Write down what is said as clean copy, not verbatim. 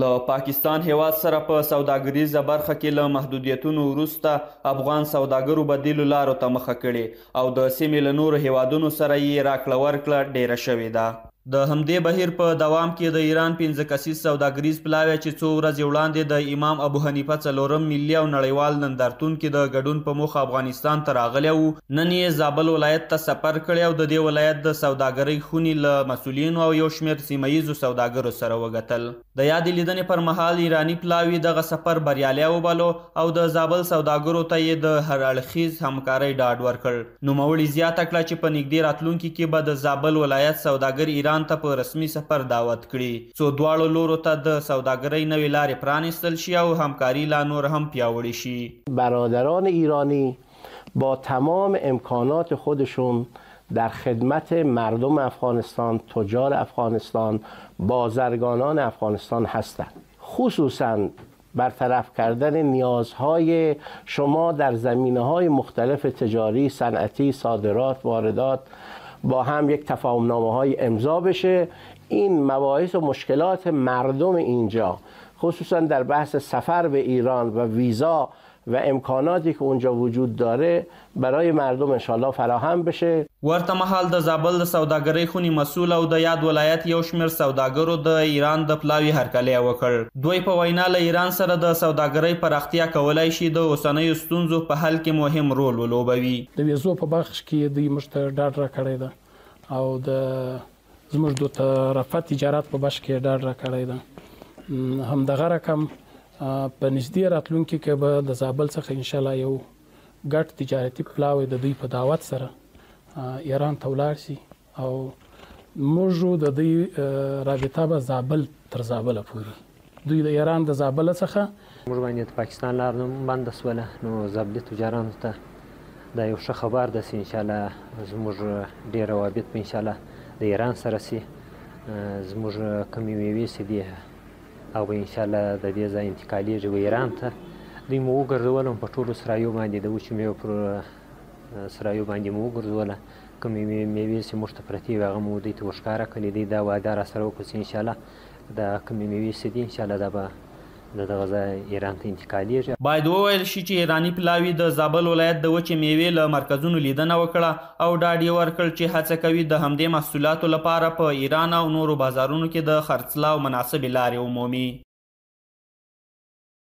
له پاکستان هیواد سره په سوداګریزه برخه کې له محدودیتونو وروسته افغان سوداګرو بدیلو لارو ته مخه کړې او د سیمې له نورو هیوادونو سره یې راکړه ورکړه ډیره شوې ده. د همدې بهیر په دوام کې د ایران 15 کسیز سوداګریز پلاوی چې څو ورځې وړاندې د امام ابو حنیفه څلورم ملي او نړیوال نندارتون کې د ګډون په موخه افغانستان ته راغلی وو، نن یې زابل ولایت ته سفر کړی او د دې ولایت د سوداګرۍ خونې له مسؤلینو او یو شمېر سیمه ییزو سوداګرو سره وکتل. د یادې لیدنې پر مهال ایراني پلاوي دغه سفر بریالی وبلو او د زابل سوداګرو ته یې د هر اړخیز همکارۍ ډاډ ورکړ. نوموړي زیاته کړه چې په نږدې راتلونکي کې به د زابل ولایت سوداګر ایران ته په رسمي سفر دعوت کړي څو دواړو لورو ته د سوداګرۍ نوې لارې پرانستل شي او همکاری لا نور هم پیاوړې شي. برادران ایرانی با تمام امکانات خودشون در خدمت مردم افغانستان، تجار افغانستان، بازرگانان افغانستان هستند. خصوصاً برطرف کردن نیازهای شما در زمینه‌های مختلف تجاری، صنعتی، صادرات، واردات با هم یک تفاهم‌نامه‌های امضا بشه. این مباحث و مشکلات مردم اینجا خصوصا در بحث سفر به ایران و ویزا و امکاناتی که اونجا وجود داره برای مردم انشالله فراهم بشه. ورته مهال د زابل د سوداګرۍ خونې مسؤل او د یاد ولایت یو شمېر سوداګرو د ایران د پلاوي هرکلی وکړ. دوی په وینا له ایران سره د سوداګرۍ پراختیا کولای شي د اوسنیو ستونزو په حل کې مهم رول ولوبوي. د ویزو په بخش کې دوی موږ ته ډاډ راکړی ده او د زموږ د طرفه تجارت په بخش کې ډاډ راکړی ده. همدغه رقم په نږدې راتلونکي کې به د زابل څخه انشاءالله یو ګډ تجارتي پلاوی د دوی په دعوت سره ایران ته ولاړ شي او موږ د دوی رابطه به زابل تر زابله پورې دوی د ایران د زابل څخه موږ باندې د پاکستان لار بنده سوله نو زابلي تجارانو ته دا یو ښه خبر ده چې انشاءالله زموږ ډېر روابط به انشاءالله د ایران سره سي. زموږ کومې میوې چې دي او به انشاءالله د دې ځای انتقالیږي و ایران ته. دوی مو وګرځولم په ټولو سرایو باندې د وچو میوو پر سرایو باندې مو وګرځوله. کومې میوې چې موږ ته پرتې وي هغه مو دوی ته ورښکاره کړلې. دوی دا وعده راسره وکړه چې انشاءالله دا کومې میوې چې دي انشاءالله دا به د دغه ځای ایران ته انتقالیږي. باید وویل شي چې ایراني پلاوي د زابل ولایت د وچې میوې له مرکزونو لیدنه وکړه او ډاډ یې ورکړ چې هڅه کوي د همدې محصولاتو لپاره په ایران او نورو بازارونو کې د خرڅلاو مناسبې لارې ومومي.